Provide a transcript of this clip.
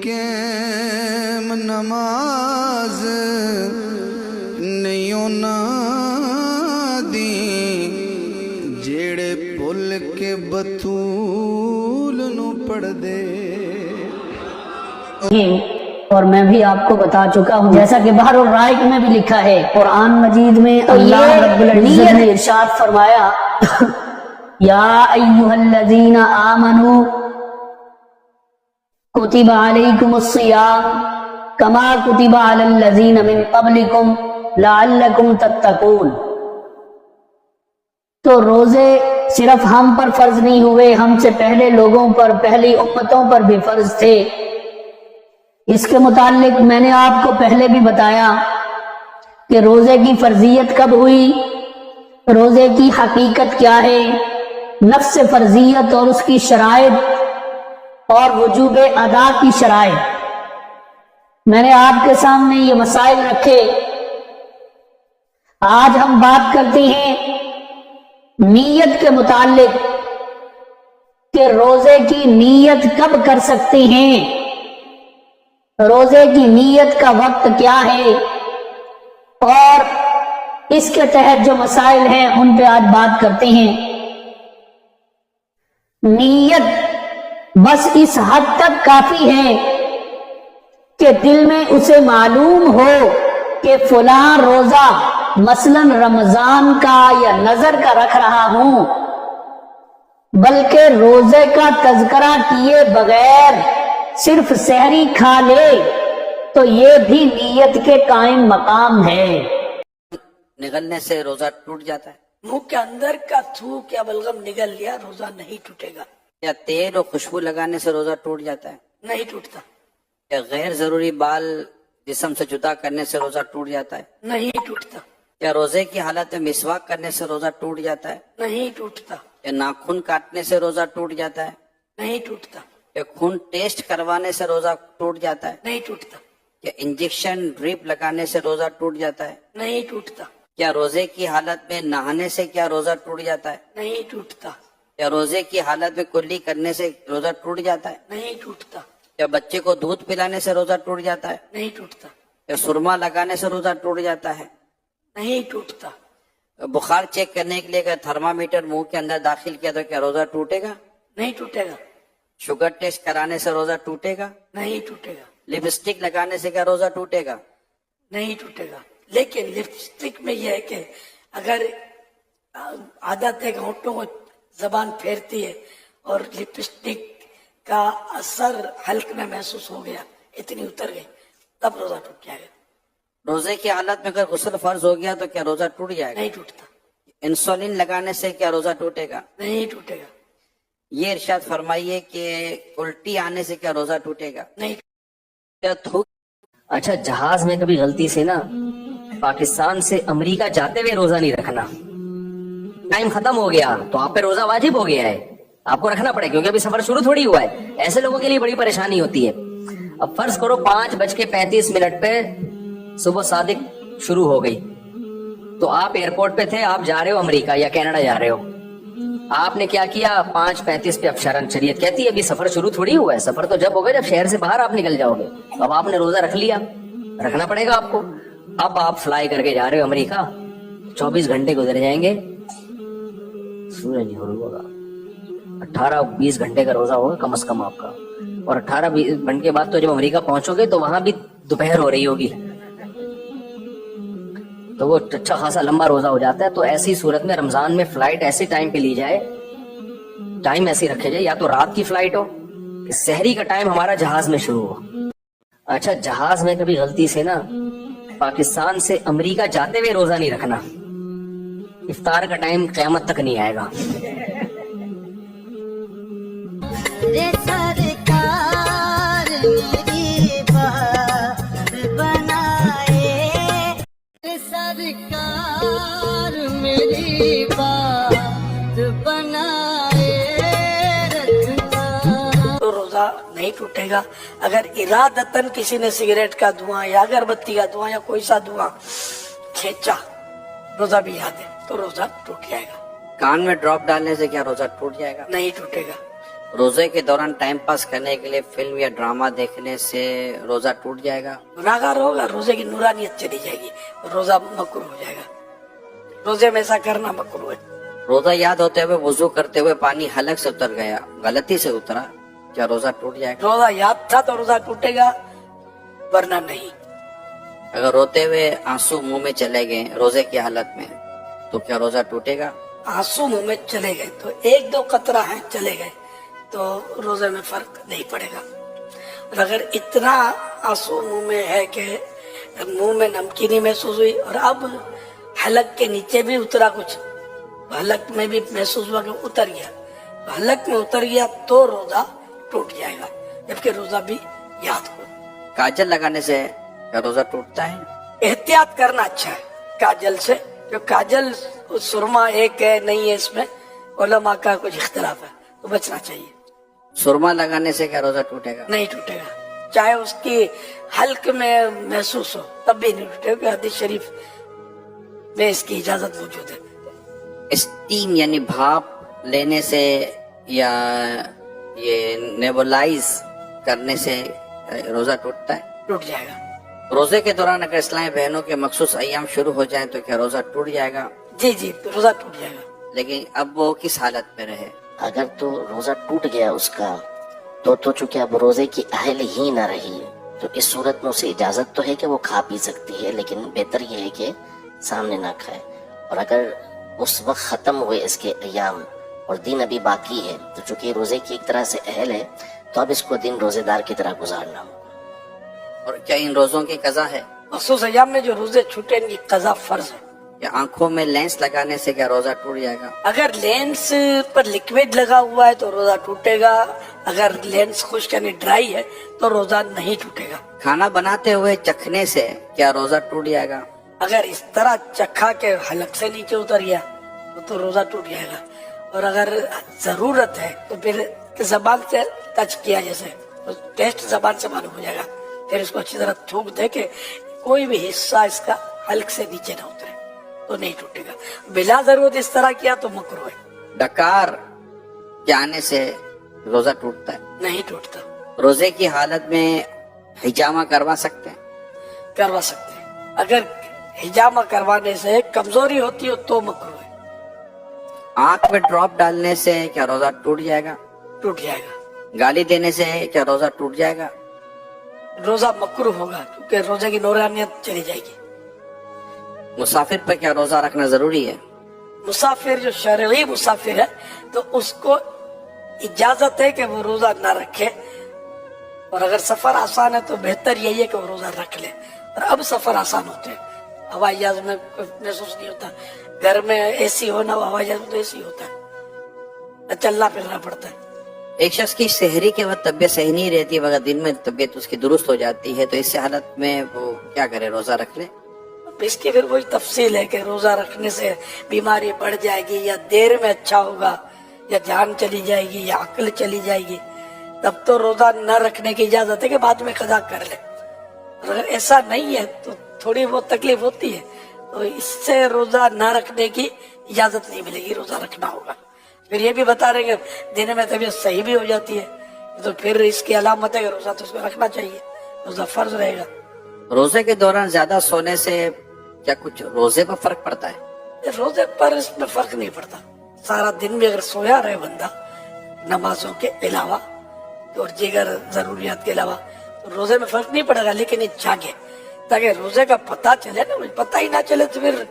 قائم نماز نہیں نہ دی جیڑے پل کے بطول نو پڑھ دے. اور میں بھی آپ کو بتا چکا ہوں جیسا کہ بحر الرائق میں بھی لکھا ہے قرآن مجید میں اللہ رب العزت نے ارشاد فرمایا یا ایھا الذین آمنوا کتب علیکم الصیام کما کتب علی الذین من قبلکم لعلکم تتقون. تو روزے صرف ہم پر فرض نہیں ہوئے، ہم سے پہلے لوگوں پر، پہلی امتوں پر بھی فرض تھے. اس کے متعلق میں نے آپ کو پہلے بھی بتایا کہ روزے کی فرضیت کب ہوئی، روزے کی حقیقت کیا ہے، نفس فرضیت اور اس کی شرائط اور وجوب ادا کی شرائط. میں نے آپ کے سامنے یہ مسائل رکھے. آج ہم بات کرتے ہیں نیت کے متعلق کہ روزے کی نیت کب کر سکتے ہیں، روزے کی نیت کا وقت کیا ہے، اور اس کے تحت جو مسائل ہیں ان پہ آج بات کرتے ہیں. نیت بس اس حد تک کافی ہے کہ دل میں اسے معلوم ہو کہ فلاں روزہ مثلا رمضان کا یا نظر کا رکھ رہا ہوں، بلکہ روزے کا تذکرہ کیے بغیر صرف سحری کھا لے تو یہ بھی نیت کے قائم مقام ہے. نگلنے سے روزہ ٹوٹ جاتا ہے. منہ کے اندر کا تھوک یا بلغم نگل لیا روزہ نہیں ٹوٹے گا. یا تیل اور خوشبو لگانے سے روزہ ٹوٹ جاتا ہے. نہیں ٹوٹتا. یا غیر ضروری بال جسم سے جدا کرنے سے روزہ ٹوٹ جاتا ہے. نہیں ٹوٹتا. یا روزے کی حالت میں مسواک کرنے سے روزہ ٹوٹ جاتا ہے. نہیں ٹوٹتا. یا ناخن کاٹنے سے روزہ ٹوٹ جاتا ہے. نہیں ٹوٹتا. یا خون ٹیسٹ کروانے سے روزہ ٹوٹ جاتا ہے. نہیں ٹوٹتا. یا انجیکشن ڈرپ لگانے سے روزہ ٹوٹ جاتا ہے. نہیں ٹوٹتا. کیا روزے کی حالت میں نہانے سے کیا روزہ ٹوٹ جاتا ہے؟ نہیں ٹوٹتا. یا روزے کی حالت میں کلی کرنے سے روزہ ٹوٹ جاتا ہے؟ نہیں ٹوٹتا. یا بچے کو دودھ پلانے سے روزہ ٹوٹ جاتا ہے؟ نہیں ٹوٹتا. یا سرما لگانے سے روزہ ٹوٹ جاتا ہے؟ نہیں ٹوٹتا. بخار چیک کرنے کے لیے اگر تھرمامیٹر منہ کے اندر داخل کیا تو کیا روزہ ٹوٹے گا؟ نہیں ٹوٹے گا. شوگر ٹیسٹ کرانے سے روزہ ٹوٹے گا؟ نہیں ٹوٹے گا. لپسٹک لگانے سے کیا روزہ ٹوٹے گا؟ نہیں ٹوٹے گا. لیکن لپسٹک میں یہ ہے کہ اگر عادت ہے کہ ہونٹوں کو زبان پھیرتی ہے اور لپسٹک کا اثر حلق میں محسوس ہو گیا، اتنی اتر گئی، تب روزہ ٹوٹ جائے گا. روزے کی حالت میں اگر غسل فرض ہو گیا تو کیا روزہ ٹوٹ جائے گا؟ نہیں ٹوٹتا. انسولین لگانے سے کیا روزہ ٹوٹے گا؟ نہیں ٹوٹے گا. یہ ارشاد فرمائیے کہ الٹی آنے سے کیا روزہ ٹوٹے گا؟ نہیں. کیا تھوک اچھا جہاز میں کبھی غلطی سے نا پاکستان سے امریکہ جاتے ہوئے روزہ نہیں رکھنا، ٹائم ختم ہو گیا تو آپ پہ روزہ واجب ہو گیا ہے، آپ کو رکھنا پڑے کیونکہ ابھی سفر شروع تھوڑی ہوا ہے. ایسے لوگوں کے لیے بڑی پریشانی ہوتی ہے. اب فرض کرو 5:35 پہ صبح صادق شروع ہو گئی تو آپ ایئرپورٹ پہ تھے، آپ جا رہے ہو امریکہ یا کینیڈا جا رہے ہو. آپ نے کیا کیا 5:35 پہ اب شریعت کہتی ہے ابھی سفر شروع تھوڑی ہوا ہے، سفر تو جب ہوگا جب شہر سے باہر آپ نکل جاؤ گے. اب آپ نے روزہ رکھ لیا، رکھنا پڑے گا آپ کو. اب آپ فلائی کر کے جا رہے ہو امریکہ، 24 گھنٹے گزر جائیں گے، سورج نہیں ہوگا، 18-20 گھنٹے کا روزہ ہوگا کم از کم آپ کا. اور 18-20 گھنٹے کے بعد تو جب امریکہ پہنچو گے تو وہاں بھی دوپہر ہو رہی ہوگی، تو وہ اچھا خاصا لمبا روزہ ہو جاتا ہے. تو ایسی صورت میں رمضان میں فلائٹ ایسے ٹائم پہ لی جائے، ٹائم ایسے رکھے جائے، یا تو رات کی فلائٹ ہو کہ سحری کا ٹائم ہمارا جہاز میں شروع ہو. اچھا جہاز میں کبھی غلطی سے نا پاکستان سے امریکہ جاتے ہوئے روزہ نہیں رکھنا، افطار کا ٹائم قیامت تک نہیں آئے گا. سرکار میری بات بنائے، سرکار میری بات بنائے رکھنا. تو روزہ نہیں ٹوٹے گا. اگر ارادتاً کسی نے سگریٹ کا دھواں یا اگربتی کا دھواں یا کوئی سا دھواں کھینچا، روزہ بھی یاد ہے، تو روزہ ٹوٹ جائے گا. کان میں ڈراپ ڈالنے سے کیا روزہ ٹوٹ جائے گا؟ نہیں ٹوٹے گا. रोजे के दौरान टाइम पास करने के लिए फिल्म या ड्रामा देखने से रोजा टूट जाएगा? गुनाहगार होगा, रोजे की नूरानियत चली जाएगी, रोजा मकरूह हो जाएगा। रोजे में ऐसा करना मकरूह है। रोजा याद होते हुए वुजू करते हुए पानी हलक से उतर गया, गलती से उतरा, क्या रोजा टूट जाएगा? रोजा याद था तो रोजा टूटेगा, वरना नहीं। अगर रोते हुए आंसू मुंह में चले गए रोजे की हालत में, तो क्या रोजा टूटेगा? आंसू मुंह में चले गए तो एक दो कतरा है चले गए तो रोजे में फर्क नहीं पड़ेगा। और अगर इतना आंसू मुंह में है कि मुंह में नमकीनी महसूस हुई और अब हलक के नीचे भी उतरा कुछ, हलक में भी महसूस हुआ कि उतर गया, हलक में उतर गया तो रोजा टूट जाएगा, जबकि रोजा भी याद हो। काजल लगाने से क्या रोजा टूटता है? एहतियात करना अच्छा है काजल से, जो काजल सुरमा एक है नहीं है, इसमें उलमा का कुछ इख्तिलाफ है, तो बचना चाहिए। सुरमा लगाने से क्या रोजा टूटेगा? नहीं टूटेगा, चाहे उसकी हल्क में महसूस हो तब भी नहीं टूटेगा। हदीस शरीफ में इसकी इजाजत मौजूद है। स्टीम यानी भाप लेने से या ये नेबुलाइज करने से रोजा टूटता है? टूट जाएगा। रोजे के दौरान अगर इस्लामी बहनों के मखसूस अय्याम शुरू हो जाएं तो क्या रोजा टूट जाएगा? जी जी, रोजा टूट जाएगा। लेकिन अब वो किस हालत में रहे? अगर तो रोजा टूट गया उसका तो चूंकि अब रोजे की अहल ही ना रही, तो इस सूरत में उसे इजाजत तो है कि वो खा पी सकती है, लेकिन बेहतर ये है कि सामने ना खाए। और अगर उस वक्त खत्म हुए इसके अय्याम और दिन अभी बाकी है, तो चूंकि रोजे की एक तरह से अहल है, तो अब इसको दिन रोजेदार की तरह गुजारना होगा। और क्या इन रोजों की कज़ा है? मखसूस अय्याम में जो रोजे छूटे इनकी कज़ा फर्ज है। या आंखों में लेंस लगाने से क्या रोजा टूट जाएगा? अगर लेंस पर लिक्विड लगा हुआ है तो रोजा टूटेगा, अगर लेंस खुश्क यानी ड्राई है तो रोजा नहीं टूटेगा। खाना बनाते हुए चखने से क्या रोजा टूट जाएगा? अगर इस तरह चखा के हलक से नीचे उतर गया तो रोजा टूट जाएगा। और अगर जरूरत है तो फिर जबान से टच किया, जैसे तो टेस्ट जबान से मालूम हो जाएगा, फिर इसको अच्छी तरह थूक दे के कोई भी हिस्सा इसका हल्क से नीचे ना उतरे तो नहीं टूटेगा। बिला जरूरत इस तरह किया तो मकरूह है। डकार के आने से रोजा टूटता है? नहीं टूटता। रोजे की हालत में हिजामा करवा सकते हैं? करवा सकते हैं। अगर हिजामा करवाने से कमजोरी होती हो तो मकरूह है। आंख में ड्रॉप डालने से क्या रोजा टूट जाएगा? टूट जाएगा। गाली देने से क्या रोजा टूट जाएगा? रोजा मकरूह होगा क्योंकि रोजे की नूरानियत चली जाएगी। मुसाफिर पर क्या रोजा रखना जरूरी है? मुसाफिर जो शरई मुसाफिर है तो उसको इजाजत है कि वो रोजा ना रखे, और अगर सफर आसान है तो बेहतर यही है कि वो रोजा रख ले। और अब सफर आसान होते हैं, हवाई जहाज में महसूस नहीं होता, घर में एसी होना, हवाई जहाज में तो एसी होता है, चलना फिरना पड़ता है। एक शख्स की शहरी के वक्त तबीयत सही नहीं रहती मगर दिन में तबीयत उसकी दुरुस्त हो जाती है, तो इस हालत में वो क्या करे, रोजा रख ले? इसकी फिर वही तफसील है कि रोजा रखने से बीमारी बढ़ जाएगी या देर में अच्छा होगा या जान चली जाएगी या अक्ल चली जाएगी, तब तो रोजा न रखने की इजाजत है कि बाद में कज़ा कर ले। अगर ऐसा नहीं है तो थोड़ी बहुत तकलीफ होती है, तो इससे रोजा न रखने की इजाजत नहीं मिलेगी, रोजा रखना होगा। फिर ये भी बता रहे कि दिन में तबीयत सही भी हो जाती है, तो फिर इसकी अलामत है कि रोजा तो उसमें रखना चाहिए, रोजा फर्ज रहेगा। रोजे के दौरान ज्यादा सोने से क्या कुछ रोजे पर फर्क पड़ता है? रोजे पर इसमें फर्क नहीं पड़ता। सारा दिन भी अगर सोया रहे बंदा नमाजों के अलावा और दीगर जरूरियात के अलावा, तो रोजे में फर्क नहीं पड़ेगा। लेकिन ये जागे ताकि रोजे का पता चले ना, पता ही ना चले तो फिर